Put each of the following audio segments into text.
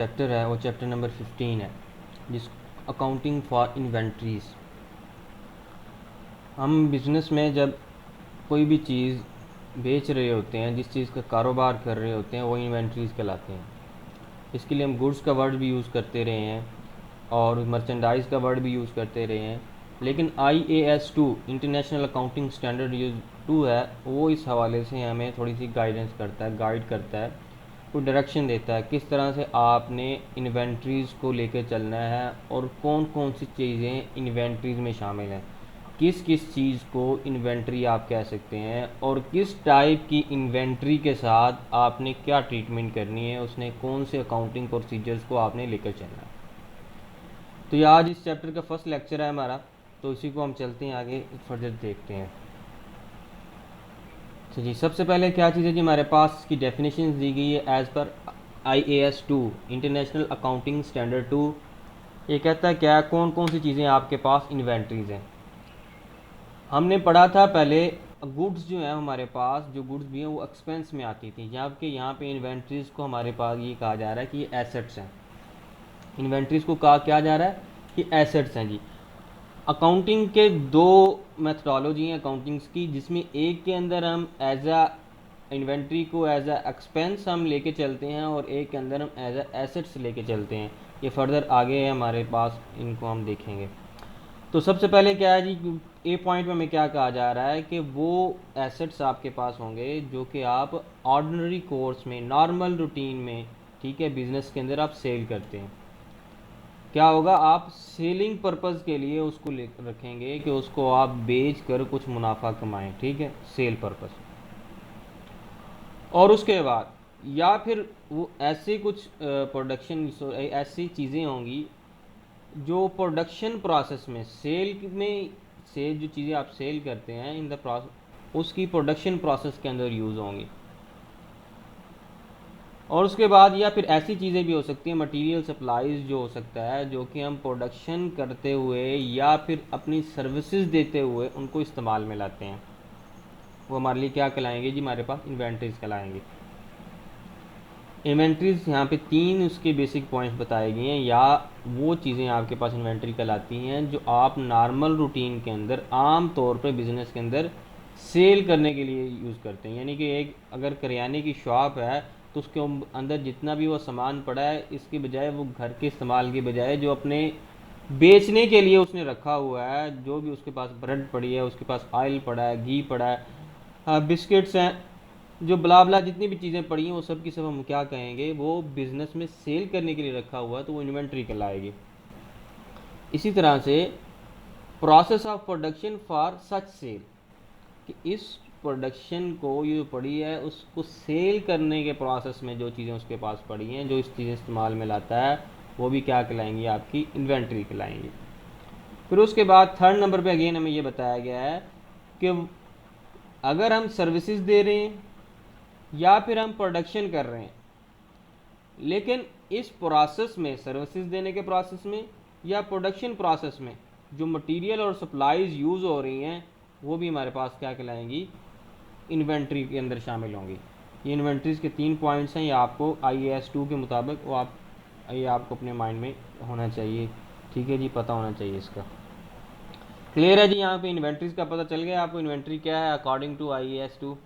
Chapter है वो chapter number 15 है, जिस अकाउंटिंग फॉर इन्वेंट्रीज़। हम बिज़नेस में जब कोई भी चीज़ बेच रहे होते हैं, जिस चीज़ का कारोबार कर रहे होते हैं, वो इन्वेंट्रीज़ कहलाते हैं। इसके लिए हम गुड्स का वर्ड भी यूज़ करते रहे हैं और मर्चेंडाइज़ का वर्ड भी यूज़ करते रहे हैं, लेकिन IAS 2 international accounting standard use 2 है, वो इस हवाले से हमें थोड़ी सी गाइडेंस करता है, गाइड करता है, कोई डायरेक्शन देता है किस तरह से आपने इन्वेंट्रीज़ को लेकर चलना है और कौन कौन सी चीज़ें इन्वेंट्रीज़ में शामिल हैं, किस किस चीज़ को इन्वेंट्री आप कह सकते हैं और किस टाइप की इन्वेंट्री के साथ आपने क्या ट्रीटमेंट करनी है, उसने कौन से अकाउंटिंग प्रोसीजर्स को आपने लेकर चलना है। तो ये आज इस चैप्टर का फर्स्ट लेक्चर है हमारा, तो इसी को हम चलते हैं आगे फर्दर देखते हैं। तो जी सबसे पहले क्या चीज़ है जी, हमारे पास इसकी डेफिनेशन दी गई है as per IAS 2 international accounting standard 2। ये कहता है क्या, कौन कौन सी चीज़ें आपके पास इन्वेंट्रीज़ हैं। हमने पढ़ा था पहले, गुड्स जो है हमारे पास, जो गुड्स भी हैं वो एक्सपेंस में आती थी, जबकि यहाँ पे इन्वेंट्रीज़ को हमारे पास ये कहा जा रहा है कि ये एसेट्स हैं। इन्वेंट्रीज़ को कहा क्या जा रहा है कि एसेट्स हैं जी। अकाउंटिंग के दो मेथडोलॉजी हैं अकाउंटिंग्स की, जिसमें एक के अंदर हम एज आ इन्वेंट्री को एज आ एक्सपेंस हम लेके चलते हैं और एक के अंदर हम एज आ एसेट्स लेके चलते हैं। ये फर्दर आगे है हमारे पास, इनको हम देखेंगे। तो सबसे पहले क्या है जी, ए पॉइंट में हमें क्या कहा जा रहा है कि वो एसेट्स आपके पास होंगे जो कि आप ऑर्डिनरी कोर्स में, नॉर्मल रूटीन में, ठीक है, बिजनेस के अंदर आप सेल करते हैं। क्या होगा, आप सेलिंग पर्पज़ के लिए उसको ले रखेंगे कि उसको आप बेच कर कुछ मुनाफा कमाएं, ठीक है, सेल पर्पज़। और उसके बाद या फिर वो ऐसे कुछ प्रोडक्शन, ऐसी चीज़ें होंगी जो प्रोडक्शन प्रोसेस में, सेल में, से जो चीज़ें आप सेल करते हैं इन द प्रोसेस, उसकी प्रोडक्शन प्रोसेस के अंदर यूज़ होंगी। और उसके बाद या फिर ऐसी चीज़ें भी हो सकती हैं, मटेरियल सप्लाईज जो हो सकता है, जो कि हम प्रोडक्शन करते हुए या फिर अपनी सर्विसेज देते हुए उनको इस्तेमाल में लाते हैं, वो हमारे लिए क्या कहलाएंगे जी, हमारे पास इन्वेंट्रीज कहलाएंगे। इन्वेंट्रीज यहाँ पे तीन उसके बेसिक पॉइंट्स बताए गए हैं, या वो चीज़ें आपके पास इन्वेंट्री कहलाती हैं जो आप नॉर्मल रूटीन के अंदर आम तौर पर बिजनेस के अंदर सेल करने के लिए यूज़ करते हैं। यानी कि एक अगर करियाने की शॉप है तो उसके अंदर जितना भी वो सामान पड़ा है, इसके बजाय वो घर के इस्तेमाल के बजाय जो अपने बेचने के लिए उसने रखा हुआ है, जो भी उसके पास ब्रेड पड़ी है, उसके पास ऑयल पड़ा है, घी पड़ा है, बिस्किट्स हैं, जो बला बला जितनी भी चीज़ें पड़ी हैं, वो सब की सब हम क्या कहेंगे, वो बिज़नेस में सेल करने के लिए रखा हुआ है, तो वो इन्वेंट्री कहलाएगी। इसी तरह से process of production for such sale, कि इस प्रोडक्शन को ये पड़ी है उसको सेल करने के प्रोसेस में जो चीज़ें उसके पास पड़ी हैं, जो इस चीज़ें इस्तेमाल में लाता है, वो भी क्या कहलाएंगी, आपकी इन्वेंट्री कहलाएंगी। फिर उसके बाद थर्ड नंबर पे अगेन हमें ये बताया गया है कि अगर हम सर्विसेज दे रहे हैं या फिर हम प्रोडक्शन कर रहे हैं, लेकिन इस प्रोसेस में, सर्विसेज देने के प्रोसेस में या प्रोडक्शन प्रोसेस में, जो मटेरियल और सप्लाईज यूज़ हो रही हैं, वो भी हमारे पास क्या कहलाएंगी, इन्वेंट्री के अंदर शामिल होंगी। ये इन्वेंट्रीज़ के तीन पॉइंट्स हैं, ये आपको IAS 2 के मुताबिक वो ये आपको अपने माइंड में होना चाहिए, ठीक है जी, पता होना चाहिए इसका। क्लियर है जी, यहाँ पे इन्वेंट्रीज़ का पता चल गया आपको, इन्वेंट्री क्या है अकॉर्डिंग टू IAS 2।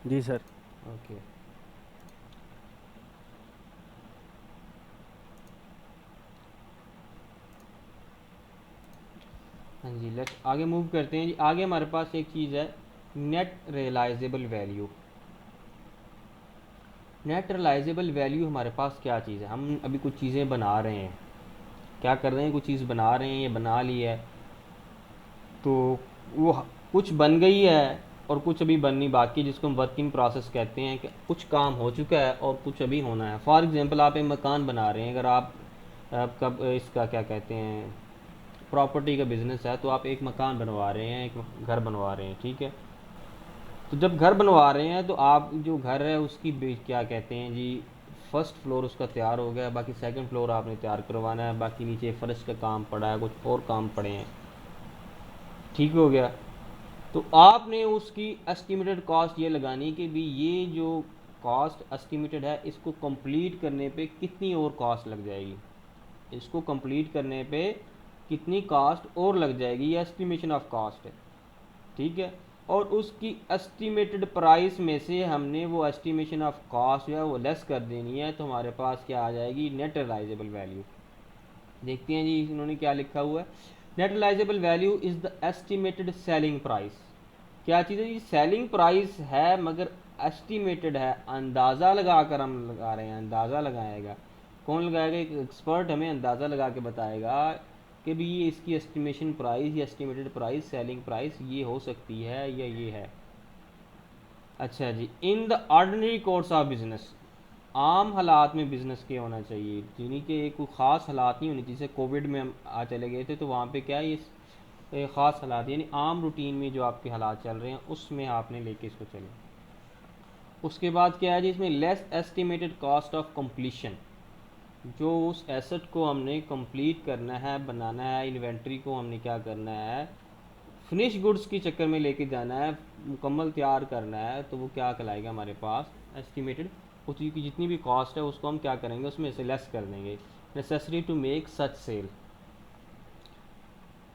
जी सर। ओके, हाँ जी, लेट्स आगे मूव करते हैं जी। आगे हमारे पास एक चीज़ है, net realisable value. Net realisable value हमारे पास क्या चीज़ है, हम अभी कुछ चीज़ें बना रहे हैं, क्या कर रहे हैं, कुछ चीज़ बना रहे हैं, ये बना ली है, तो वो कुछ बन गई है और कुछ अभी बननी बाकी, जिसको हम वर्किंग प्रोसेस कहते हैं, कि कुछ काम हो चुका है और कुछ अभी होना है। फॉर एग्जांपल आप एक मकान बना रहे हैं, अगर आपका इसका क्या कहते हैं, प्रॉपर्टी का बिजनेस है, तो आप एक मकान बनवा रहे हैं, एक घर बनवा रहे हैं, ठीक है। तो जब घर बनवा रहे हैं तो आप जो घर है उसकी क्या कहते हैं जी, फर्स्ट फ्लोर उसका तैयार हो गया, बाकी सेकंड फ्लोर आपने तैयार करवाना है, बाकी नीचे फर्श का काम पड़ा है, कुछ और काम पड़े हैं, ठीक हो गया। तो आपने उसकी एस्टिमेटेड कॉस्ट ये लगानी कि भी ये जो कॉस्ट एस्टिमेटेड है इसको कंप्लीट करने पे कितनी और कॉस्ट लग जाएगी, इसको कंप्लीट करने पे कितनी कॉस्ट और लग जाएगी, ये एस्टिमेशन ऑफ कॉस्ट है, ठीक है। और उसकी एस्टिमेटेड प्राइस में से हमने वो एस्टिमेशन ऑफ कॉस्ट जो है वो लेस कर देनी है, तो हमारे पास क्या आ जाएगी, नेट रियलाइजेबल वैल्यू। देखते हैं जी इन्होंने क्या लिखा हुआ है। Net realisable value is the estimated selling price. क्या चीज़ है जी, सेलिंग प्राइस है मगर एस्टिमेटेड है, अंदाज़ा लगा कर हम लगा रहे हैं, अंदाज़ा लगाएगा कौन लगाएगा, एक एक्सपर्ट हमें अंदाज़ा लगा के बताएगा कि भी ये इसकी एस्टिमेशन प्राइस या एस्टिमेटेड प्राइस सेलिंग प्राइस ये हो सकती है या ये है। अच्छा जी, in the ordinary course of business, आम हालात में बिज़नेस के होना चाहिए, यानी कि एक कोई ख़ास हालात नहीं होनी चाहिए। जैसे कोविड में हम चले गए थे तो वहाँ पे क्या है, ये ख़ास हालात यानी आम रूटीन में जो आपके हालात चल रहे हैं उसमें आपने लेके इसको चलें। उसके बाद क्या है जी, इसमें less estimated cost of completion, जो उस एसेट को हमने कंप्लीट करना है, बनाना है, इन्वेंट्री को हमने क्या करना है, फिनिश गुड्स के चक्कर में लेके जाना है, मुकम्मल तैयार करना है, तो वो क्या कहलाएगा हमारे पास एस्टिमेटेड। उसकी जितनी भी कॉस्ट है उसको हम क्या करेंगे, उसमें से लेस कर देंगे। Necessary to make such sale,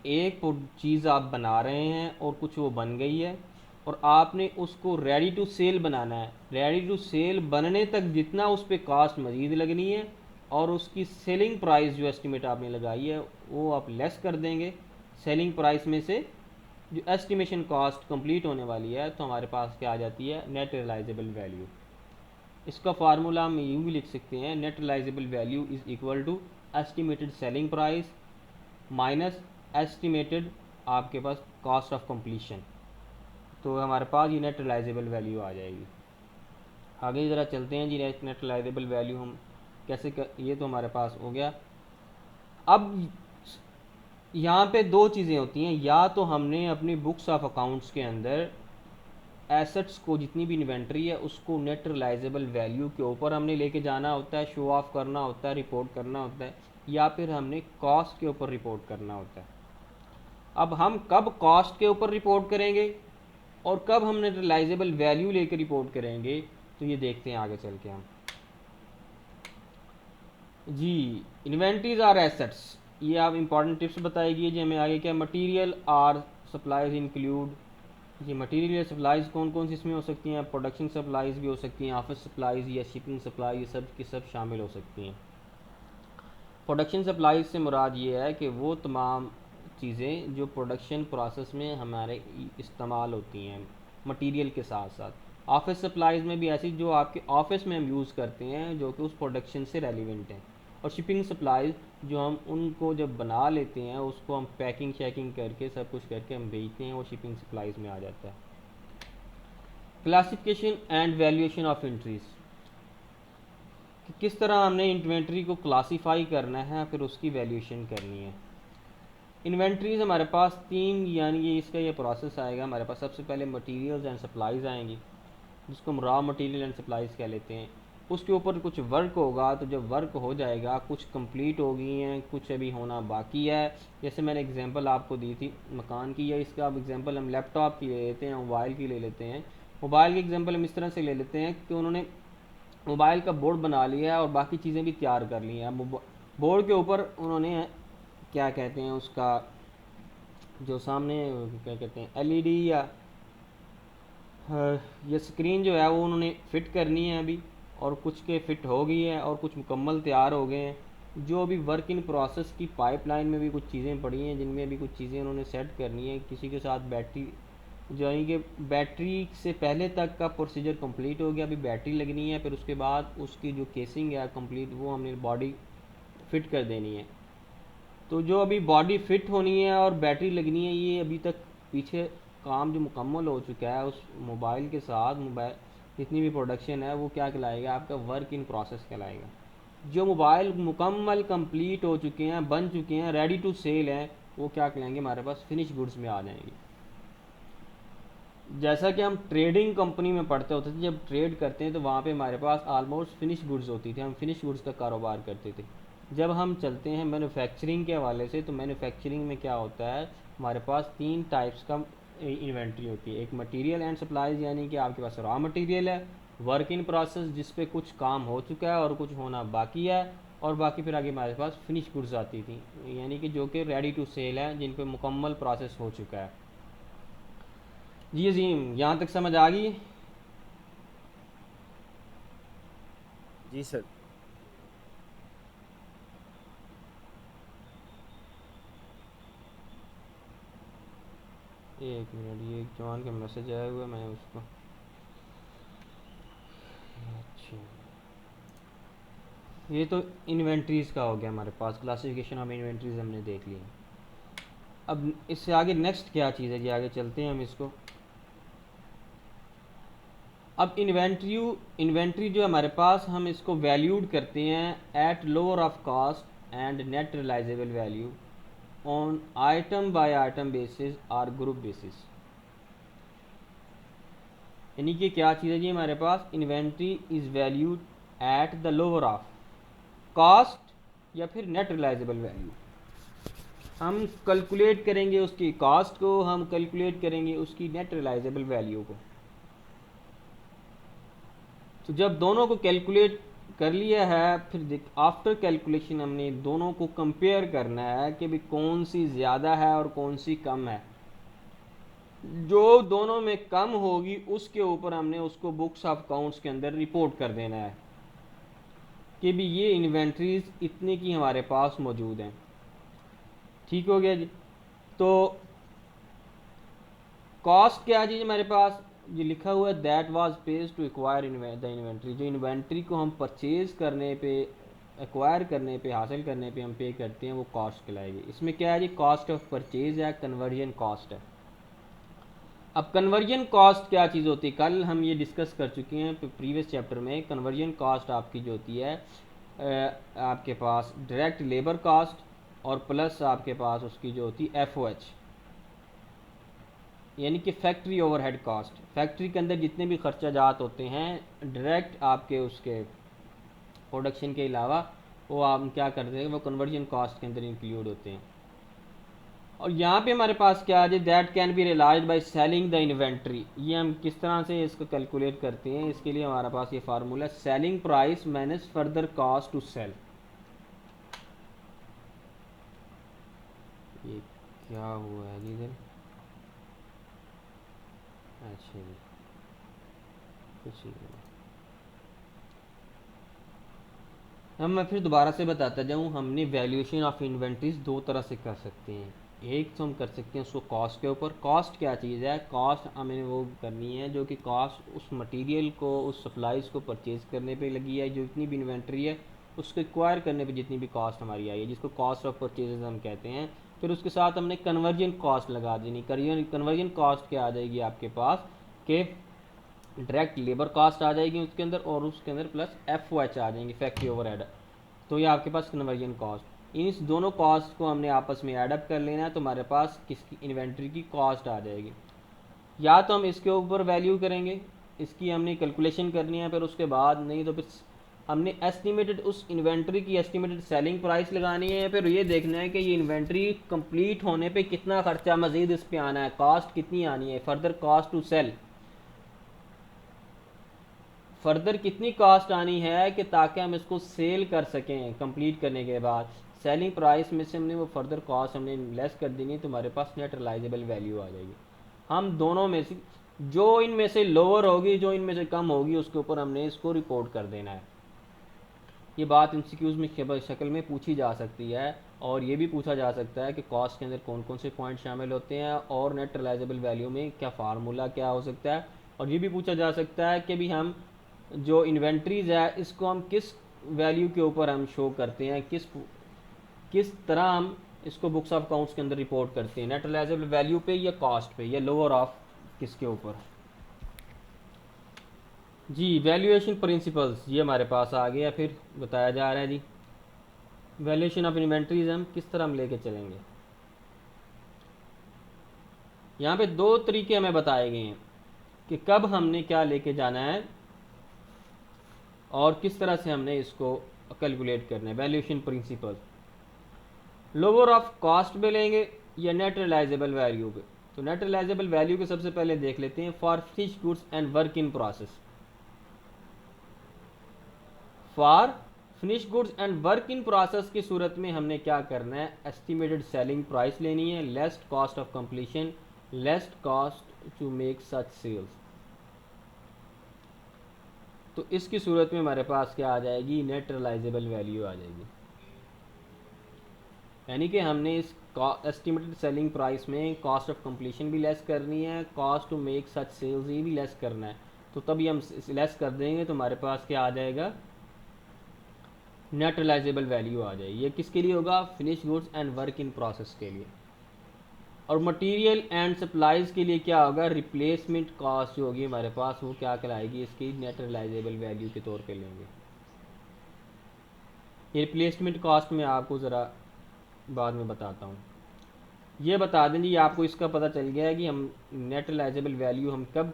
एक चीज़ आप बना रहे हैं और कुछ वो बन गई है और आपने उसको रेडी टू सेल बनाना है, रेडी टू सेल बनने तक जितना उस पर कास्ट मज़ीद लगनी है और उसकी सेलिंग प्राइस जो एस्टिमेट आपने लगाई है वो आप लेस कर देंगे सेलिंग प्राइस में से, जो एस्टिमेशन कॉस्ट कंप्लीट होने वाली है, तो हमारे पास क्या आ जाती है, नेट रियलाइजेबल वैल्यू। इसका फार्मूला हम यूँ भी लिख सकते हैं, net realisable value is equal to estimated selling price minus estimated आपके पास कॉस्ट ऑफ कंप्लीशन, तो हमारे पास ये नेट रियलाइजेबल वैल्यू आ जाएगी। आगे ज़रा चलते हैं जी, नेट रियलाइजेबल वैल्यू हम कैसे ये तो हमारे पास हो गया। अब यहाँ पे दो चीज़ें होती हैं, या तो हमने अपनी बुक्स ऑफ अकाउंट्स के अंदर एसेट्स को जितनी भी इन्वेंट्री है उसको नेट रियलाइजेबल वैल्यू के ऊपर हमने लेके जाना होता है, शो ऑफ करना होता है, रिपोर्ट करना होता है, या फिर हमने कॉस्ट के ऊपर रिपोर्ट करना होता है। अब हम कब कॉस्ट के ऊपर रिपोर्ट करेंगे और कब हमने रियलाइजेबल वैल्यू लेकर रिपोर्ट करेंगे, तो ये देखते हैं आगे चल के हम जी। इन्वेंट्रीज आर एसेट्स, ये आप इंपॉर्टेंट टिप्स बताएगी जी हमें आगे क्या, मटेरियल आर सप्लाईज इंक्लूड, ये मटेरियल सप्लाईज कौन कौन सी इसमें हो सकती हैं, प्रोडक्शन सप्लाईज भी हो सकती हैं, ऑफिस सप्लाईज या शिपिंग सप्लाई, ये सब की सब शामिल हो सकती हैं। प्रोडक्शन सप्लाईज से मुराद ये है कि वो तमाम चीज़ें जो प्रोडक्शन प्रोसेस में हमारे इस्तेमाल होती हैं मटेरियल के साथ साथ। ऑफिस सप्लाईज में भी ऐसी जो आपके ऑफिस में हम यूज़ करते हैं जो कि उस प्रोडक्शन से रेलिवेंट हैं। और शिपिंग सप्लाईज जो हम उनको जब बना लेते हैं उसको हम पैकिंग शैकिंग करके सब कुछ करके हम भेजते हैं, वो शिपिंग सप्लाईज में आ जाता है। Classification and valuation of entries, कि किस तरह हमने इन्वेंट्री को क्लासीफाई करना है फिर उसकी वैल्यूएशन करनी है। इन्वेंट्रीज हमारे पास तीन, यानी ये इसका ये प्रोसेस आएगा हमारे पास। सबसे पहले मटेरियल्स एंड सप्लाईज आएंगी जिसको हम रॉ मटेरियल एंड सप्लाईज कह लेते हैं। उसके ऊपर कुछ वर्क होगा, तो जब वर्क हो जाएगा कुछ कंप्लीट हो गई हैं, कुछ अभी होना बाकी है। जैसे मैंने एग्जांपल आपको दी थी मकान की, या इसका अब एग्जांपल हम लैपटॉप की ले लेते हैं, मोबाइल की ले लेते हैं। मोबाइल की एग्जांपल हम इस तरह से ले लेते हैं कि उन्होंने मोबाइल का बोर्ड बना लिया है और बाकी चीज़ें भी तैयार कर ली हैं। बोर्ड के ऊपर उन्होंने क्या कहते हैं उसका जो सामने क्या कहते हैं एलईडी या ये स्क्रीन जो है वो उन्होंने फ़िट करनी है अभी, और कुछ के फ़िट हो गई है और कुछ मुकम्मल तैयार हो गए हैं। जो अभी वर्क इन प्रोसेस की पाइपलाइन में भी कुछ चीज़ें पड़ी हैं जिनमें भी कुछ चीज़ें उन्होंने सेट करनी है। किसी के साथ बैटरी जो है कि बैटरी से पहले तक का प्रोसीजर कंप्लीट हो गया, अभी बैटरी लगनी है, फिर उसके बाद उसकी जो केसिंग है कंप्लीट वो हमने बॉडी फिट कर देनी है। तो जो अभी बॉडी फिट होनी है और बैटरी लगनी है, ये अभी तक पीछे काम जो मुकम्मल हो चुका है उस मोबाइल के साथ, मोबाइल जितनी भी प्रोडक्शन है वो क्या कहलाएगा, आपका वर्क इन प्रोसेस कहलाएगा। जो मोबाइल मुकम्मल कंप्लीट हो चुके हैं, बन चुके हैं, रेडी टू सेल हैं, वो क्या कहलाएंगे हमारे पास फिनिश गुड्स में आ जाएंगे। जैसा कि हम ट्रेडिंग कंपनी में पढ़ते होते थे, जब ट्रेड करते हैं तो वहाँ पे हमारे पास ऑलमोस्ट फिनिश गुड्स होती थी, हम फिनिश गुड्स का कारोबार करते थे। जब हम चलते हैं मैन्युफैक्चरिंग के हवाले से, तो मैन्युफैक्चरिंग में क्या होता है हमारे पास तीन टाइप्स का इन्वेंट्री होती है। एक मटेरियल एंड सप्लाईज यानी कि आपके पास रॉ मटेरियल है, वर्क इन प्रोसेस जिस पे कुछ काम हो चुका है और कुछ होना बाकी है, और बाकी फिर आगे हमारे पास फिनिश गुड्स आती थी यानी कि जो कि रेडी टू सेल है, जिन पे मुकम्मल प्रोसेस हो चुका है। जी अजीम, यहाँ तक समझ आ गई? जी सर। एक मिनट, ये एक जवान का मैसेज आया हुआ है, मैं उसको, अच्छा ये तो इन्वेंट्रीज़ का हो गया हमारे पास, क्लासिफिकेशन ऑफ इन्वेंट्रीज हमने देख लिया। अब इससे आगे नेक्स्ट क्या चीज़ है जी, आगे चलते हैं हम इसको। अब इन्वेंट्री जो हमारे पास, हम इसको वैल्यूड करते हैं at lower of cost and net realisable value on item by item basis और ग्रुप बेसिस। यानी कि क्या चीज़ है जी हमारे पास, inventory is valued at the lower of cost या फिर नेट रियलाइजेबल वैल्यू। हम कैलकुलेट करेंगे उसकी कॉस्ट को, हम कैलकुलेट करेंगे उसकी नेट रियलाइजेबल वैल्यू को। तो जब दोनों को कैलकुलेट कर लिया है, फिर आफ्टर कैलकुलेशन हमने दोनों को कंपेयर करना है कि भी कौन सी ज़्यादा है और कौन सी कम है। जो दोनों में कम होगी उसके ऊपर हमने उसको बुक्स ऑफ अकाउंट्स के अंदर रिपोर्ट कर देना है कि भी ये इन्वेंट्रीज इतने की हमारे पास मौजूद हैं। ठीक हो गया जी। तो कॉस्ट क्या है जी हमारे पास, ये लिखा हुआ है that was paid to acquire the inventory. जो इन्वेंट्री को हम परचेज करने पे, एक्वायर करने पे, हासिल करने पे हम पे करते हैं, वो कॉस्ट कहलाएगी। इसमें क्या है जी, कॉस्ट ऑफ परचेज है, कन्वर्जन कॉस्ट है। अब कन्वर्जन कॉस्ट क्या चीज़ होती है, कल हम ये डिस्कस कर चुके हैं प्रीवियस चैप्टर में। कन्वर्जन कॉस्ट आपकी जो होती है आपके पास डायरेक्ट लेबर कॉस्ट और प्लस आपके पास उसकी जो होती है FOH, यानी कि फैक्ट्री ओवरहेड कॉस्ट। फैक्ट्री के अंदर जितने भी खर्चा जात होते हैं डायरेक्ट आपके उसके प्रोडक्शन के अलावा, वो आप क्या करते हैं, वो कन्वर्जन कॉस्ट के अंदर इंक्लूड होते हैं। और यहाँ पे हमारे पास क्या है, that can be realised by selling the inventory. ये हम किस तरह से इसको कैलकुलेट करते हैं, इसके लिए हमारे पास ये formula selling price minus further cost to sell. ये क्या हुआ है जी इधर, अच्छा जी कुछ नहीं। हम मैं फिर दोबारा से बताता जाऊँ, हमने वैल्यूएशन ऑफ इन्वेंट्रीज दो तरह से कर सकते हैं। एक तो हम कर सकते हैं उसको कॉस्ट के ऊपर। कॉस्ट क्या चीज़ है, कॉस्ट हमें वो करनी है जो कि कॉस्ट उस मटेरियल को, उस सप्लाईज को परचेज करने पे लगी है, जो इतनी भी इन्वेंट्री है उसको एक्वायर करने पे जितनी भी कॉस्ट हमारी आई है, जिसको कॉस्ट ऑफ परचेजेज हम कहते हैं। फिर उसके साथ हमने कन्वर्जन कॉस्ट लगा देनी। कन्वर्जन कॉस्ट क्या आ जाएगी आपके पास कि डायरेक्ट लेबर कॉस्ट आ जाएगी उसके अंदर, और उसके अंदर प्लस FOH आ जाएंगी, फैक्ट्री ओवरहेड। तो ये आपके पास कन्वर्जन कॉस्ट, इन दोनों कॉस्ट को हमने आपस में एडअप कर लेना है, तो हमारे पास किसकी इन्वेंट्री की कॉस्ट आ जाएगी। या तो हम इसके ऊपर वैल्यू करेंगे, इसकी हमने कैलकुलेशन करनी है, फिर उसके बाद नहीं तो फिर हमने एस्टिमेटेड उस इन्वेंट्री की एस्टिमेटेड सेलिंग प्राइस लगानी है। फिर ये देखना है कि ये इन्वेंट्री कंप्लीट होने पे कितना खर्चा मजीद इस पे आना है, कॉस्ट कितनी आनी है, further cost to sell, further कितनी कॉस्ट आनी है कि ताकि हम इसको सेल कर सकें कंप्लीट करने के बाद। सेलिंग प्राइस में से हमने वो फर्दर कॉस्ट हमने लेस कर देनी, तो हमारे पास नेट रियलाइजेबल वैल्यू आ जाएगी। हम दोनों में से जो इनमें से लोअर होगी, जो इनमें से कम होगी, उसके ऊपर हमने इसको रिपोर्ट कर देना है। ये बात इंस्टीट्यूट में शक्ल में पूछी जा सकती है, और ये भी पूछा जा सकता है कि कॉस्ट के अंदर कौन कौन से पॉइंट शामिल होते हैं और नेट रियलाइजेबल वैल्यू में क्या फार्मूला क्या हो सकता है। और ये भी पूछा जा सकता है कि भी हम जो इन्वेंट्रीज है इसको हम किस वैल्यू के ऊपर हम शो करते हैं, किस किस तरह हम इसको बुक्स ऑफ अकाउंट्स के अंदर रिपोर्ट करते हैं, नेट रियलाइजेबल वैल्यू पे या कॉस्ट पे या लोअर ऑफ किसके ऊपर। जी वैल्यूएशन प्रिंसिपल्स ये हमारे पास आ गया, फिर बताया जा रहा है जी वैल्यूएशन ऑफ इन्वेंट्रीज हम किस तरह हम लेके चलेंगे। यहाँ पे दो तरीके हमें बताए गए हैं कि कब हमने क्या लेके जाना है और किस तरह से हमने इसको कैलकुलेट करना है। Valuation principle lower of cost पे लेंगे या नेट रियलाइजेबल वैल्यू पे। तो नेट रियलाइजेबल वैल्यू को सबसे पहले देख लेते हैं। For finish goods and work in process, for finish goods and work in process की सूरत में हमने क्या करना है, एस्टिमेटेड सेलिंग प्राइस लेनी है, less cost of completion, less cost to make such sales. तो इसकी सूरत में हमारे पास क्या आ जाएगी, नेट रियलाइजेबल वैल्यू आ जाएगी। यानी कि हमने इस एस्टिमेटेड सेलिंग प्राइस में कॉस्ट ऑफ कंप्लीशन भी लेस करनी है, cost to make such sales ये भी लेस करना है। तो तभी हम लेस कर देंगे तो हमारे पास क्या आ जाएगा, नेट रियलाइजेबल वैल्यू आ जाएगी। ये किसके लिए होगा, finish goods and work in process के लिए। और मटेरियल एंड सप्लाईज के लिए क्या होगा, रिप्लेसमेंट कॉस्ट जो होगी हमारे पास वो क्या कहलाएगी, इसकी नेट रियलाइजेबल वैल्यू के तौर पे लेंगे। ये रिप्लेसमेंट कॉस्ट में आपको ज़रा बाद में बताता हूँ। ये बता दें जी, आपको इसका पता चल गया है कि हम नेट रियलाइजेबल वैल्यू हम कब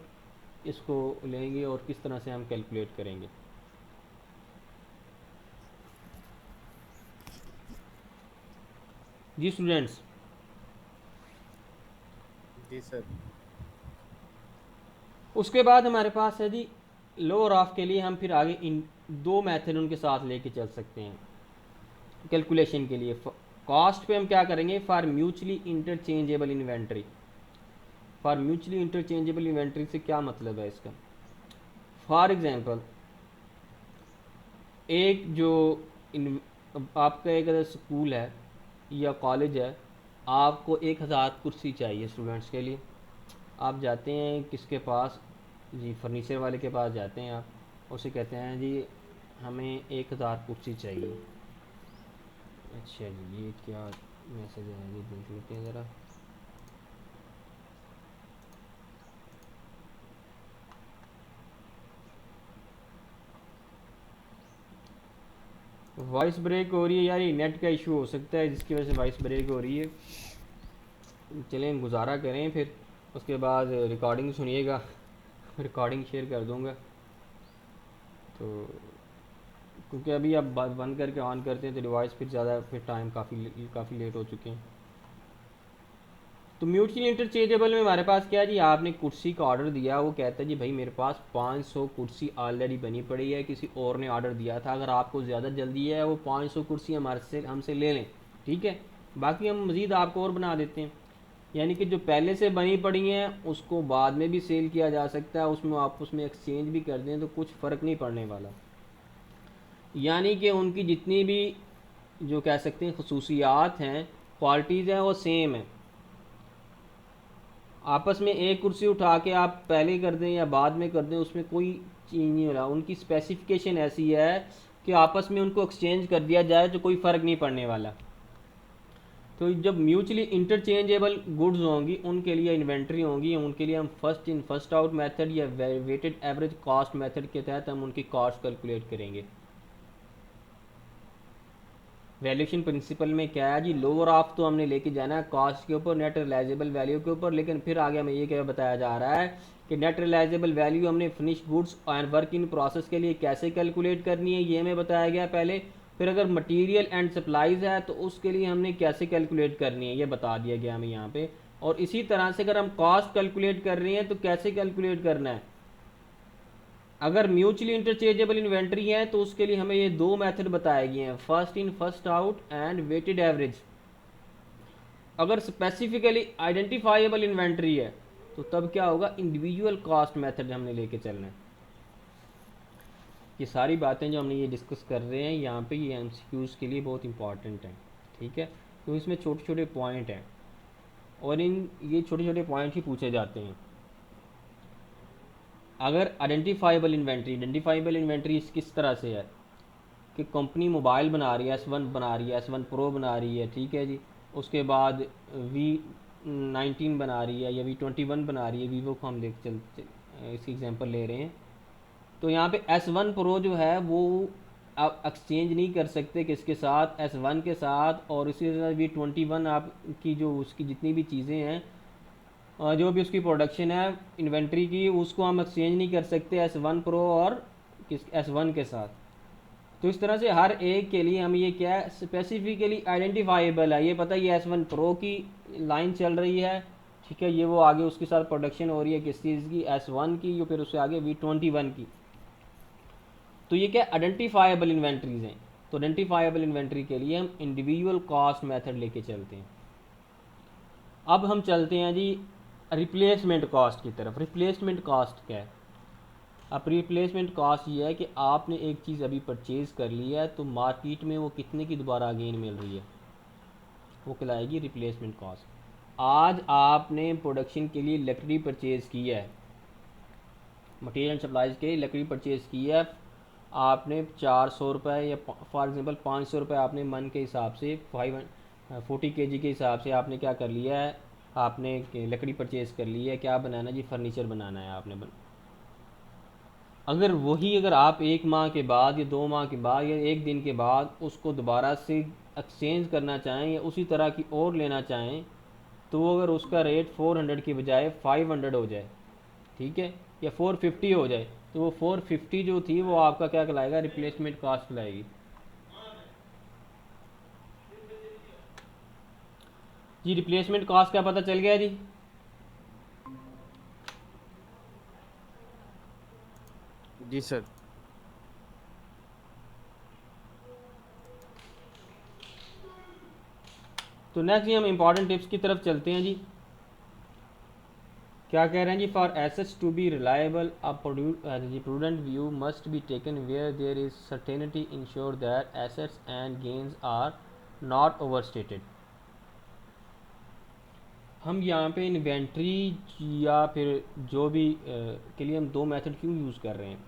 इसको लेंगे और किस तरह से हम कैलकुलेट करेंगे। जी स्टूडेंट्स, जी सर। उसके बाद हमारे पास है जी लोअर ऑफ के लिए हम फिर आगे इन दो मेथड उनके साथ लेके चल सकते हैं कैलकुलेशन के लिए। कॉस्ट पे हम क्या करेंगे, for mutually interchangeable inventory. For mutually interchangeable inventory से क्या मतलब है इसका, फॉर एग्जांपल एक जो आपका एक अगर स्कूल है या कॉलेज है, आपको 1000 कुर्सी चाहिए स्टूडेंट्स के लिए। आप जाते हैं किसके पास जी, फर्नीचर वाले के पास जाते हैं, आप उसे कहते हैं जी हमें 1000 कुर्सी चाहिए। अच्छा जी, ये क्या मैसेज है जी, देख लेते हैं ज़रा। वॉइस ब्रेक हो रही है यार, ये नेट का इशू हो सकता है जिसकी वजह से वॉइस ब्रेक हो रही है। चलें गुजारा करें, फिर उसके बाद रिकॉर्डिंग सुनिएगा। रिकॉर्डिंग शेयर कर दूंगा। तो क्योंकि अभी आप बंद करके ऑन करते हैं तो डिवाइस फिर ज़्यादा फिर टाइम काफ़ी लेट हो चुके हैं। तो म्यूचुअली इंटरचेंजेबल में हमारे पास क्या है जी, आपने कुर्सी का ऑर्डर दिया, वो कहता है जी भाई मेरे पास 500 कुर्सी ऑलरेडी बनी पड़ी है, किसी और ने ऑर्डर दिया था, अगर आपको ज़्यादा जल्दी है वो 500 कुर्सी हमसे ले लें, ठीक है, बाकी हम मज़ीद आपको और बना देते हैं। यानी कि जो पहले से बनी पड़ी हैं उसको बाद में भी सेल किया जा सकता है, उसमें आप उसमें एक्सचेंज भी कर दें तो कुछ फ़र्क नहीं पड़ने वाला। यानी कि उनकी जितनी भी जो कह सकते हैं खसूसियात हैं, क्वालिटीज़ हैं, वो सेम है। आपस में एक कुर्सी उठा के आप पहले कर दें या बाद में कर दें उसमें कोई चीज़ नहीं हो रहा। उनकी स्पेसिफिकेशन ऐसी है कि आपस में उनको एक्सचेंज कर दिया जाए तो कोई फ़र्क नहीं पड़ने वाला। तो जब म्यूचुअली इंटरचेंजेबल गुड्स होंगी उनके लिए इन्वेंट्री होंगी, उनके लिए हम first in first out method या वेटेड एवरेज कॉस्ट मेथड के तहत हम उनकी कॉस्ट कैलकुलेट करेंगे। वैल्यूएशन प्रिंसिपल में क्या है जी, लोअर ऑफ तो हमने लेके जाना है कॉस्ट के ऊपर, नेट रियलाइजेबल वैल्यू के ऊपर, लेकिन फिर आगे हमें ये क्या बताया जा रहा है कि नेट रियलाइजेबल वैल्यू हमने finish goods and work in process के लिए कैसे कैलकुलेट करनी है ये हमें बताया गया पहले। फिर अगर मटेरियल एंड सप्लाईज है तो उसके लिए हमने कैसे कैलकुलेट करनी है ये बता दिया गया हमें यहाँ पे। और इसी तरह से अगर हम कॉस्ट कैलकुलेट कर रहे हैं तो कैसे कैलकुलेट करना है। अगर म्यूचुअली इंटरचेंजेबल इन्वेंट्री है तो उसके लिए हमें ये दो मेथड बताए गए हैं, first in first out and weighted average. अगर स्पेसिफिकली आइडेंटिफाइबल इन्वेंट्री है तो तब क्या होगा, इंडिविजुअल कॉस्ट मेथड हमने लेके चलना है। ये सारी बातें जो हमने ये डिस्कस कर रहे हैं यहाँ पे, ये एमसीक्यूज़ के लिए बहुत इंपॉर्टेंट है, ठीक है, तो इसमें छोटे छोटे पॉइंट हैं और ये छोटे छोटे पॉइंट ही पूछे जाते हैं। अगर आइडेंटिफाइबल इन्वेंट्री किस तरह से है कि कंपनी मोबाइल बना रही है, S1 बना रही है, S1 प्रो बना रही है, ठीक है जी, उसके बाद V19 बना रही है या V21 बना रही है, वीवो को हम इसकी एग्जांपल ले रहे हैं। तो यहाँ पे S1 प्रो जो है वो आप एक्सचेंज नहीं कर सकते किसके साथ, S1 के साथ। और इसी तरह V21 आपकी जो उसकी जितनी भी चीज़ें हैं जो भी उसकी प्रोडक्शन है इन्वेंट्री की, उसको हम एक्सचेंज नहीं कर सकते S1 प्रो और S1 के साथ। तो इस तरह से हर एक के लिए हम ये क्या है, स्पेसिफिकली आइडेंटिफाइबल है, ये पता है ये S1 प्रो की लाइन चल रही है, ठीक है, ये वो आगे उसके साथ प्रोडक्शन हो रही है किस चीज़ की, S1 की, या फिर उससे आगे V21 की। तो ये क्या आइडेंटिफाइबल इन्वेंट्रीज हैं। तो आइडेंटिफाइबल इन्वेंट्री के लिए हम इंडिविजुअल कॉस्ट मेथड लेके चलते हैं। अब हम चलते हैं जी रिप्लेसमेंट कॉस्ट की तरफ। रिप्लेसमेंट कॉस्ट क्या है? अब रिप्लेसमेंट कॉस्ट ये है कि आपने एक चीज़ अभी परचेज़ कर लिया है, तो मार्केट में वो कितने की दोबारा अगेन मिल रही है, वो कहलाएगी रिप्लेसमेंट कॉस्ट। आज आपने प्रोडक्शन के लिए लकड़ी परचेज़ की है, मटेरियल एंड सप्लाईज के लिए लकड़ी परचेज़ की है, आपने 400 रुपये या फॉर एग्ज़ाम्पल 500 रुपये आपने मन के हिसाब से 40 kg के हिसाब से आपने क्या कर लिया है, आपने लकड़ी परचेज़ कर ली है। क्या बनाना है जी? फर्नीचर बनाना है आपने अगर वही अगर आप 1 माह के बाद या 2 माह के बाद या 1 दिन के बाद उसको दोबारा से एक्सचेंज करना चाहें या उसी तरह की और लेना चाहें, तो वो अगर उसका रेट 400 की बजाय 500 हो जाए, ठीक है, या 450 हो जाए, तो वो 450 जो थी वो आपका क्या कहलाएगा? रिप्लेसमेंट कॉस्ट कहलाएगी। जी रिप्लेसमेंट कॉस्ट का पता चल गया जी। जी सर। तो नेक्स्ट जी हम इंपॉर्टेंट टिप्स की तरफ चलते हैं जी। क्या कह रहे हैं जी? For assets to be reliable a prudent view must be taken where there is certainty ensure that assets and gains are not overstated. हम यहाँ पे इन्वेंट्री या फिर जो भी के लिए हम दो मेथड क्यों यूज़ कर रहे हैं?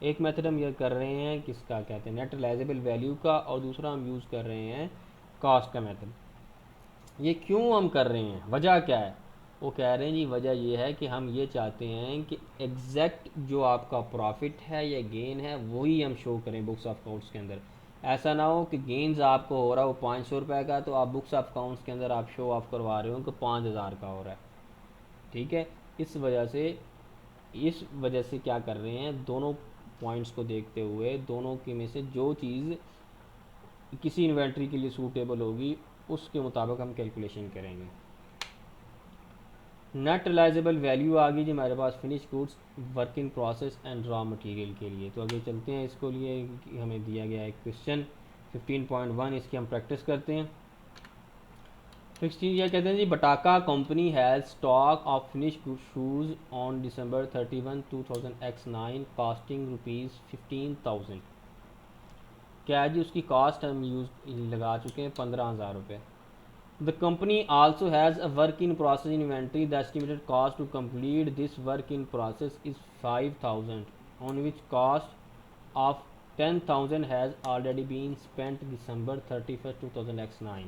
एक मेथड हम ये कर रहे हैं किसका कहते हैं, नेट रिलाइजेबल वैल्यू का, और दूसरा हम यूज़ कर रहे हैं कॉस्ट का मेथड। ये क्यों हम कर रहे हैं, वजह क्या है? वो कह रहे हैं जी वजह ये है कि हम ये चाहते हैं कि एग्जैक्ट जो आपका प्रॉफिट है या गेन है वही हम शो करें बुक्स ऑफ अकाउंट्स के अंदर। ऐसा ना हो कि गेन्स आपको हो रहा है वो 500 रुपये का, तो आप बुक्स ऑफ अकाउंट्स के अंदर आप शो ऑफ करवा रहे हो कि 5000 का हो रहा है। ठीक है, इस वजह से क्या कर रहे हैं, दोनों पॉइंट्स को देखते हुए दोनों के में से जो चीज़ किसी इन्वेंट्री के लिए सूटेबल होगी उसके मुताबिक हम कैलकुलेशन करेंगे। नेट रिलाइजेबल वैल्यू आ गई जी हमारे पास finish goods, work in process and raw material के लिए। तो आगे चलते हैं, इसको लिए हमें दिया गया है क्वेश्चन 15.1, इसकी हम प्रैक्टिस करते हैं। 16 ये कहते हैं जी बटाका company has stock of finish shoes on December 31, 2009 costing ₹15,000। क्या है जी उसकी कॉस्ट हम यूज़ लगा चुके हैं 15,000 रुपये। The company also has a work in process inventory. The estimated cost to complete this work in process is 5,000, on which cost of 10,000 has already been spent December 31st, 2009।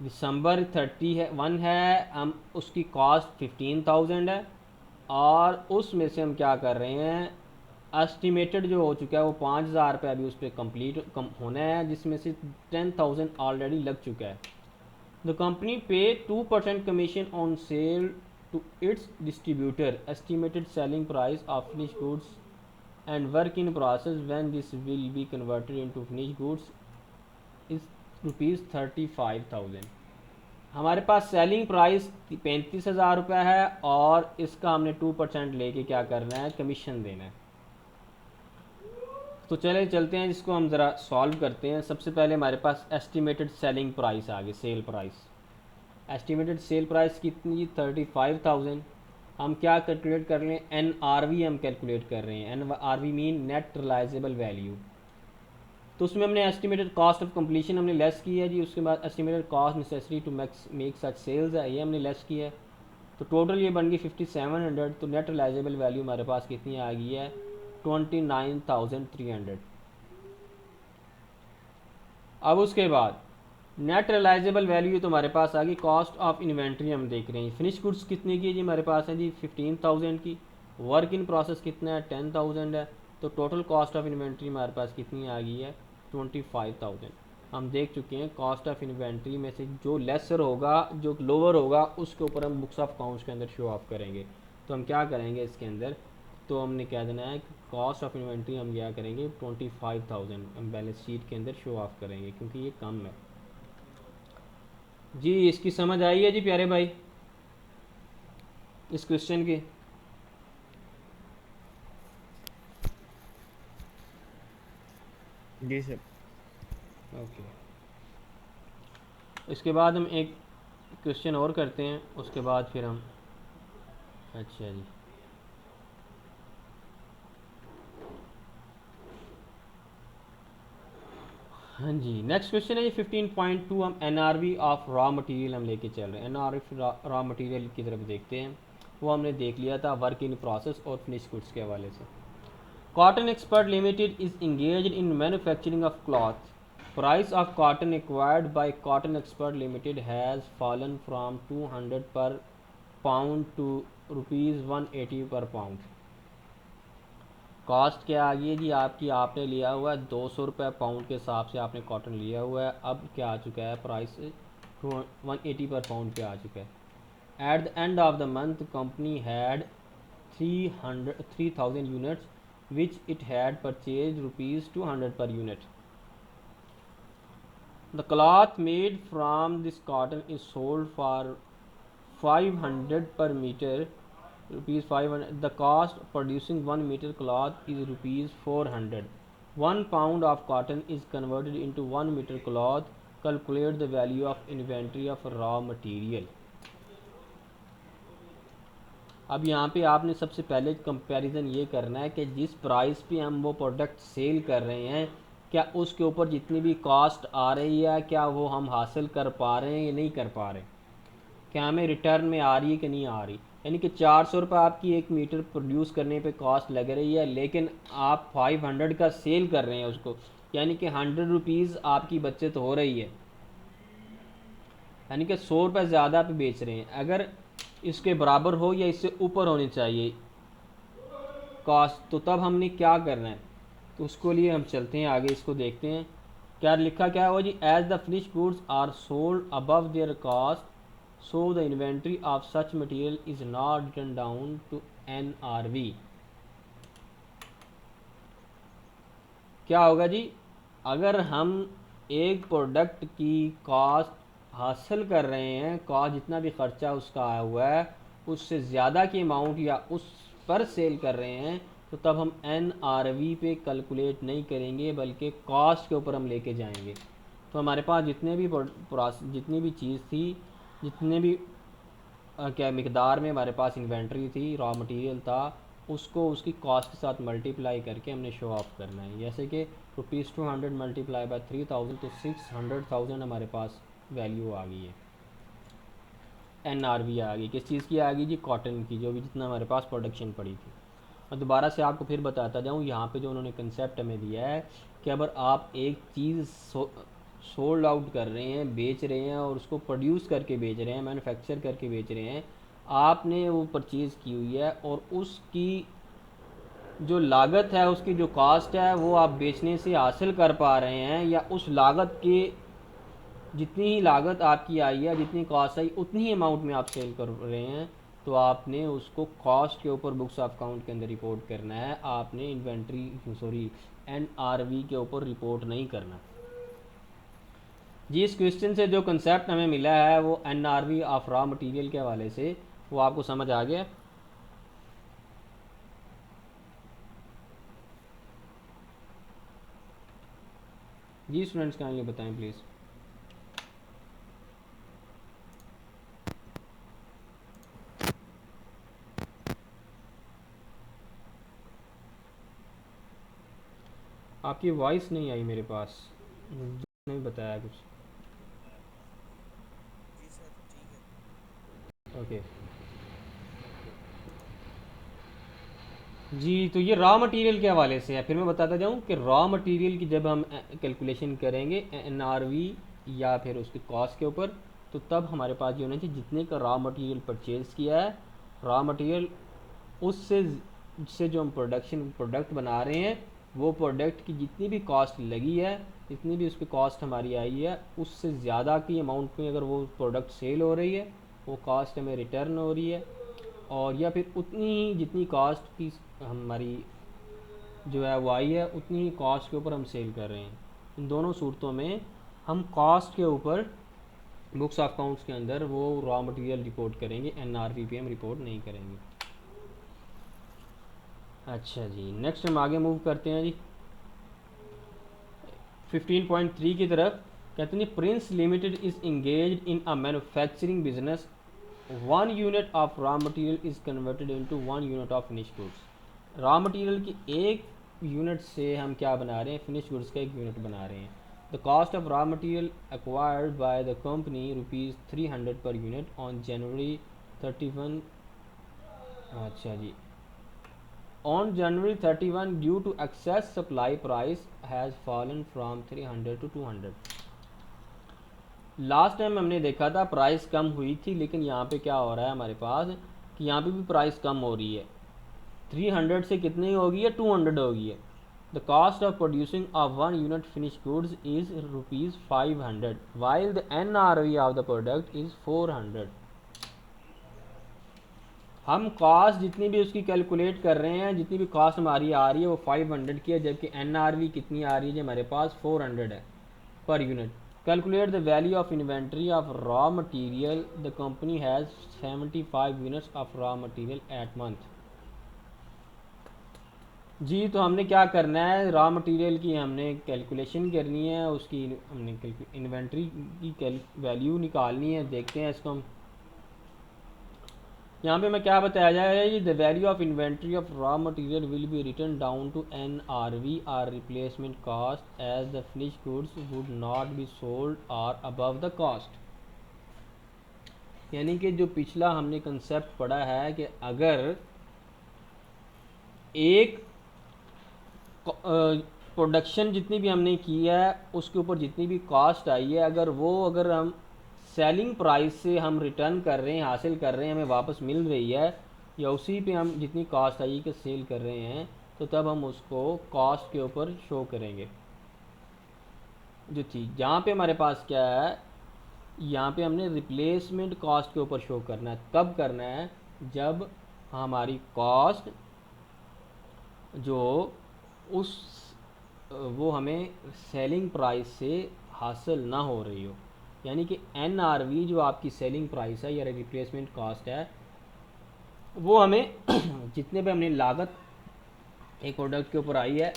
दिसंबर 31 है, हम उसकी cost 15,000 है, और उसमें से हम क्या कर रहे हैं, एस्टिमेटेड जो हो चुका है वो 5,000 रुपये अभी उस पर कंप्लीट होना है, जिसमें से 10,000 ऑलरेडी लग चुका है। The company pay 2% commission on sale to its distributor. Estimated selling price of finish goods and work in process when this will be converted into finish goods is ₹35,000। हमारे पास सेलिंग प्राइस 35,000 रुपये है, और इसका हमने 2% लेके क्या करना है, कमीशन देना है। तो चले चलते हैं, जिसको हम ज़रा सॉल्व करते हैं। सबसे पहले हमारे पास एस्टिमेटेड सेलिंग प्राइस आ गई, sale price. Estimated sale price कितनी? 35,000। हम क्या कैलकुलेट कर रहे हैं, NRV हम कैलकुलेट कर रहे हैं। NRV mean net realisable value. तो उसमें हमने एस्टिमेटेड कॉस्ट ऑफ कंप्लीशन हमने लेस की है जी, उसके बाद estimated cost necessary to make such sales है, ये हमने लेस की है। तो टोटल ये बन गई 5700। तो नेट रिलाइजेबल वैल्यू हमारे पास कितनी आ गई है, 29,300। अब उसके बाद नेट रिलाइजेबल वैल्यू तो हमारे पास आ गई। कॉस्ट ऑफ इन्वेंट्री हम देख रहे हैं, फिनिश गुड्स कितने की है जी हमारे पास है जी 15,000 की, वर्क इन प्रोसेस कितना है 10,000 है। तो टोटल कॉस्ट ऑफ इन्वेंट्री हमारे पास कितनी आ गई है 25,000। हम देख चुके हैं कॉस्ट ऑफ इन्वेंट्री में से जो लेसर होगा, जो लोअर होगा, उसके ऊपर हम बुक्स ऑफ अकाउंट्स के अंदर शो ऑफ करेंगे। तो हम क्या करेंगे इसके अंदर, तो हमने कह देना है कि कॉस्ट ऑफ इन्वेंट्री हम क्या करेंगे 25,000 हम बैलेंस शीट के अंदर शो ऑफ करेंगे, क्योंकि ये कम है। जी इसकी समझ आई है जी प्यारे भाई, इस क्वेश्चन की? जी सर। ओके, इसके बाद हम एक क्वेश्चन और करते हैं, उसके बाद फिर हम, अच्छा जी, हाँ जी, नेक्स्ट क्वेश्चन है जी 15.2। हम एनआरवी ऑफ रॉ मटेरियल हम लेके चल रहे हैं। एनआरवी रॉ मटेरियल की तरफ देखते हैं। वो हमने देख लिया था वर्क इन प्रोसेस और फिनिश गुड्स के हवाले से। Cotton expert limited is engage in manufacturing of cloth. Price of cotton acquired by cotton expert limited has fallen from 200 पर पाउंड टू ₹180 पर पाउंड। कॉस्ट क्या आ गई है जी आपकी? आपने लिया हुआ है 200 रुपये पाउंड के हिसाब से आपने कॉटन लिया हुआ है। अब क्या आ चुका है प्राइस? 180 पर पाउंड पे आ चुका है। At the end of the month company had 3000 units which it had purchase ₹200 per unit. The cloth made from this cotton is sold for 500 per meter, ₹500. The cost of producing 1 meter cloth is ₹400. 1 pound of cotton is converted into 1 meter cloth. Calculate the value of inventory of raw material. अब यहाँ पे आपने सबसे पहले comparison ये करना है कि जिस प्राइस पे हम वो प्रोडक्ट सेल कर रहे हैं, क्या उसके ऊपर जितनी भी कॉस्ट आ रही है क्या वो हम हासिल कर पा रहे हैं या नहीं कर पा रहे, क्या हमें रिटर्न में आ रही है कि नहीं आ रही। यानी कि 400 रुपये आपकी 1 मीटर प्रोड्यूस करने पे कॉस्ट लग रही है, लेकिन आप 500 का सेल कर रहे हैं उसको, यानी कि 100 रुपीज़ आपकी बचत हो रही है, यानी कि 100 रुपये ज़्यादा पे बेच रहे हैं। अगर इसके बराबर हो या इससे ऊपर होनी चाहिए कॉस्ट, तो तब हमने क्या करना है, तो उसको लिए हम चलते हैं आगे, इसको देखते हैं क्या लिखा क्या हुआ जी। As the finish goods are sold above their cost, so the inventory of such material is not written down to NRV। क्या होगा जी? अगर हम एक प्रोडक्ट की कॉस्ट हासिल कर रहे हैं, कॉस्ट जितना भी खर्चा उसका आया हुआ है उससे ज़्यादा की अमाउंट या उस पर सेल कर रहे हैं, तो तब हम NRV पे कैलकुलेट नहीं करेंगे बल्कि कॉस्ट के ऊपर हम लेके जाएंगे। तो हमारे पास जितनी भी चीज़ थी, जितने भी क्या मकदार में हमारे पास इन्वेंट्री थी, रॉ मटेरियल था, उसको उसकी कॉस्ट के साथ मल्टीप्लाई करके हमने शो ऑफ करना है। जैसे कि ₹200 मल्टीप्लाई बाय 3000, तो 600,000 हमारे पास वैल्यू आ गई है। NRV आ गई, किस चीज़ की आ गई जी? कॉटन की, जो भी जितना हमारे पास प्रोडक्शन पड़ी थी। और दोबारा से आपको फिर बताता जाऊँ, यहाँ पे जो उन्होंने कंसेप्ट हमें दिया है कि अगर आप एक चीज़ सोल्ड आउट कर रहे हैं, बेच रहे हैं और उसको प्रोड्यूस करके बेच रहे हैं, मैन्युफैक्चर करके बेच रहे हैं, आपने वो परचेज़ की हुई है और उसकी जो लागत है, उसकी जो कॉस्ट है वो आप बेचने से हासिल कर पा रहे हैं, या उस लागत के जितनी ही लागत आपकी आई है, जितनी कॉस्ट आई उतनी ही अमाउंट में आप सेल कर रहे हैं, तो आपने उसको कॉस्ट के ऊपर बुक्स ऑफ अकाउंट के अंदर रिपोर्ट करना है। आपने NRV के ऊपर रिपोर्ट नहीं करना जी। इस क्वेश्चन से जो कंसेप्ट हमें मिला है वो NRV ऑफ रॉ मटेरियल के हवाले से, वो आपको समझ आ गया? जी स्टूडेंट्स काइंडली बताएं प्लीज़। आपकी वॉइस नहीं आई मेरे पास, नहीं बताया कुछ। जी सर ठीक है। ओके जी, तो ये रॉ मटेरियल के हवाले से है। फिर मैं बताता जाऊँ कि रॉ मटेरियल की जब हम कैलकुलेशन करेंगे NRV या फिर उसकी कॉस्ट के ऊपर, तो तब हमारे पास ये होना चाहिए जितने का रॉ मटेरियल परचेज़ किया है, रॉ मटेरियल उससे जिससे जो हम प्रोडक्ट बना रहे हैं, वो प्रोडक्ट की जितनी भी कॉस्ट लगी है, जितनी भी उस पर कॉस्ट हमारी आई है, उससे ज़्यादा की अमाउंट में अगर वो प्रोडक्ट सेल हो रही है, वो कॉस्ट हमें रिटर्न हो रही है, और या फिर उतनी ही जितनी कॉस्ट की हमारी जो है वो आई है, उतनी ही कॉस्ट के ऊपर हम सेल कर रहे हैं। इन दोनों सूरतों में हम कॉस्ट के ऊपर बुक्स ऑफ अकाउंट्स के अंदर वो रॉ मटेरियल रिपोर्ट करेंगे, NRVPM रिपोर्ट नहीं करेंगे। अच्छा जी, नेक्स्ट हम आगे मूव करते हैं जी 15.3 की तरफ। कहते हैं Prince limited is engage in a manufacturing business, 1 unit of raw material is converted into 1 unit of finish goods. Raw material की एक यूनिट से हम क्या बना रहे हैं, फिनिश गुड्स का एक यूनिट बना रहे हैं। The cost of raw material acquired by the company ₹300 per unit on January 31। अच्छा जी, on January 31 due to excess supply price has fallen from 300 to 200। Last time हमने देखा था प्राइस कम हुई थी, लेकिन यहाँ पे क्या हो रहा है हमारे पास कि यहाँ पे भी प्राइस कम हो रही है। 300 से कितनी होगी है, 200 होगी है। The cost of producing of 1 unit finish goods is ₹500 while the NRV of the product is 400। हम कॉस्ट जितनी भी उसकी कैलकुलेट कर रहे हैं, जितनी भी कॉस्ट हमारी आ रही है वो 500 की है, जबकि NRV कितनी आ रही है, जो हमारे पास 400 है पर unit. Calculate the value of inventory of raw material, the company has 75 units of raw material at month. जी, तो हमने क्या करना है, रॉ मटेरियल की हमने कैलकुलेशन करनी है, उसकी हमने इन्वेंट्री की वैल्यू निकालनी है। देखते हैं इसको हम। यहाँ पे मैं क्या बताया जाएगा, the value of inventory of raw material will be written down to NRV और replacement cost as the finish goods would not be sold और अबव द कॉस्ट। यानी कि जो पिछला हमने कंसेप्ट पढ़ा है कि अगर एक प्रोडक्शन जितनी भी हमने की है उसके ऊपर जितनी भी कॉस्ट आई है, अगर हम सेलिंग प्राइस से हम रिटर्न कर रहे हैं, हासिल कर रहे हैं, हमें वापस मिल रही है, या उसी पे हम जितनी कॉस्ट आई कि सेल कर रहे हैं, तो तब हम उसको कॉस्ट के ऊपर शो करेंगे। जो चीज़ जहाँ पे हमारे पास क्या है, यहाँ पे हमने रिप्लेसमेंट कॉस्ट के ऊपर शो करना है। कब करना है, जब हमारी कॉस्ट जो उस वो हमें सेलिंग प्राइस से हासिल ना हो रही हो। यानी कि NRV जो आपकी सेलिंग प्राइस है या रिप्लेसमेंट कॉस्ट है, वो हमें जितने पे हमने लागत एक प्रोडक्ट के ऊपर आई है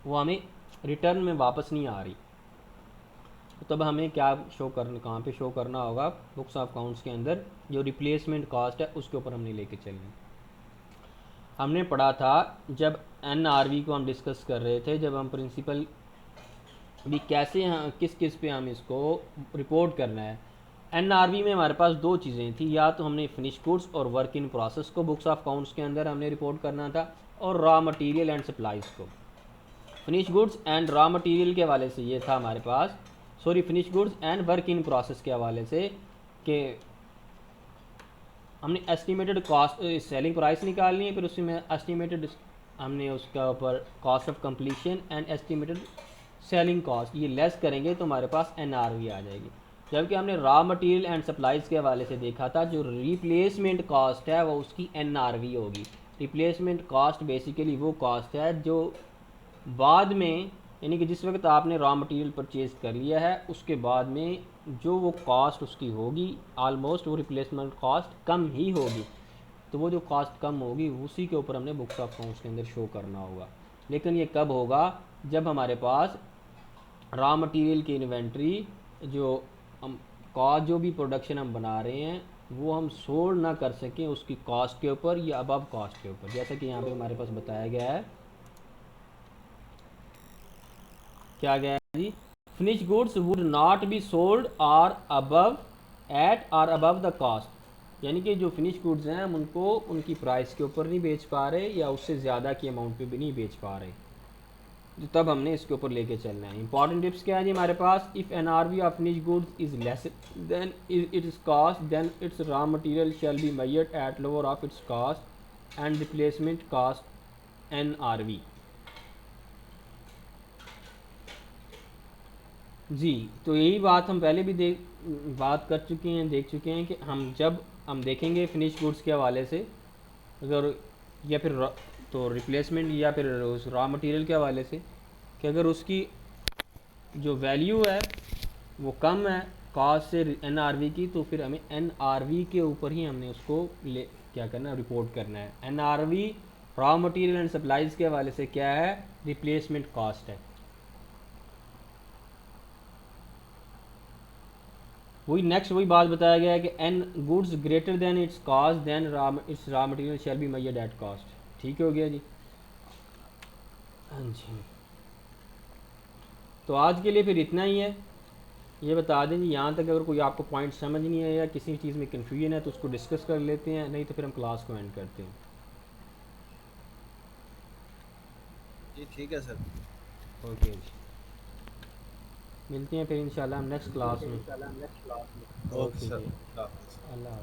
वो हमें रिटर्न में वापस नहीं आ रही। तो तब हमें क्या शो करना, कहाँ पे शो करना होगा, बुक्स ऑफ अकाउंट्स के अंदर जो रिप्लेसमेंट कॉस्ट है उसके ऊपर हमने लेके चलना। हमने पढ़ा था जब NRV को हम डिस्कस कर रहे थे, जब हम प्रिंसिपल भी कैसे किस पे हम इसको रिपोर्ट करना है। NRV में हमारे पास दो चीज़ें थी, या तो हमने फिनिश गुड्स और वर्क इन प्रोसेस को बुक्स ऑफ अकाउंट्स के अंदर हमने रिपोर्ट करना था, और रॉ मटेरियल एंड सप्लाईज को। Finish goods and raw material के हवाले से ये था हमारे पास, sorry finish goods and work in process के हवाले से कि हमने एस्टिमेटेड कॉस्ट सेलिंग प्राइस निकालनी है, फिर उसी में एस्टिमेटेड हमने उसका ऊपर cost of completion and estimated selling cost ये लेस करेंगे तो हमारे पास NRV आ जाएगी। जबकि हमने रॉ मटेरियल एंड सप्लाईज के हवाले से देखा था, जो रिप्लेसमेंट कॉस्ट है वो उसकी NRV होगी। रिप्लेसमेंट कॉस्ट बेसिकली वो कॉस्ट है जो बाद में, यानी कि जिस वक्त आपने रॉ मटेरियल परचेज कर लिया है उसके बाद में जो वो कॉस्ट उसकी होगी, ऑलमोस्ट वो रिप्लेसमेंट कॉस्ट कम ही होगी। तो वो जो कॉस्ट कम होगी उसी के ऊपर हमने बुक्स ऑफ अकाउंट्स के अंदर शो करना होगा। लेकिन ये कब होगा, जब हमारे पास रॉ मटेरियल की इन्वेंट्री जो हम कॉस्ट जो भी प्रोडक्शन हम बना रहे हैं वो हम सोल्ड ना कर सकें उसकी कॉस्ट के ऊपर या अबव कॉस्ट के ऊपर। जैसा कि यहाँ पे हमारे पास बताया गया है, क्या गया है जी, finish goods would not be sold और above at or above the cost. यानी कि जो फिनिश गुड्स हैं हम उनको उनकी प्राइस के ऊपर नहीं बेच पा रहे या उससे ज़्यादा की अमाउंट पे भी नहीं बेच पा रहे, तो तब हमने इसके ऊपर लेके चलना है। इंपॉर्टेंट टिप्स क्या है जी हमारे पास, if NRV of finish goods is less than its cost then its raw material shall be measured at lower of its cost and replacement cost NRV। जी, तो यही बात हम पहले भी बात कर चुके हैं, देख चुके हैं कि जब हम देखेंगे फिनिश गुड्स के हवाले से, अगर या फिर तो रिप्लेसमेंट या फिर उस रॉ मटेरियल के हवाले से, कि अगर उसकी जो वैल्यू है वो कम है कॉस्ट से एनआरवी की, तो फिर हमें एनआरवी के ऊपर ही हमने उसको ले क्या करना है, रिपोर्ट करना है। NRV raw material and supplies के हवाले से क्या है, रिप्लेसमेंट कॉस्ट है। वही नेक्स्ट वही बात बताया गया है कि an goods greater than its cost then its raw material shall be measured at cost. ठीक हो गया जी। हाँ जी, तो आज के लिए फिर इतना ही है। ये बता दें जी यहाँ तक अगर कोई आपको पॉइंट समझ नहीं है या किसी चीज़ में कन्फ्यूजन है तो उसको डिस्कस कर लेते हैं, नहीं तो फिर हम क्लास को एंड करते हैं। जी ठीक है सर। ओके जी, मिलते हैं फिर इंशाल्लाह हम नेक्स्ट क्लास में। ओके ओके सर, जी, अल्लाह हाफ़िज़। अल्लाह हाफ़िज़।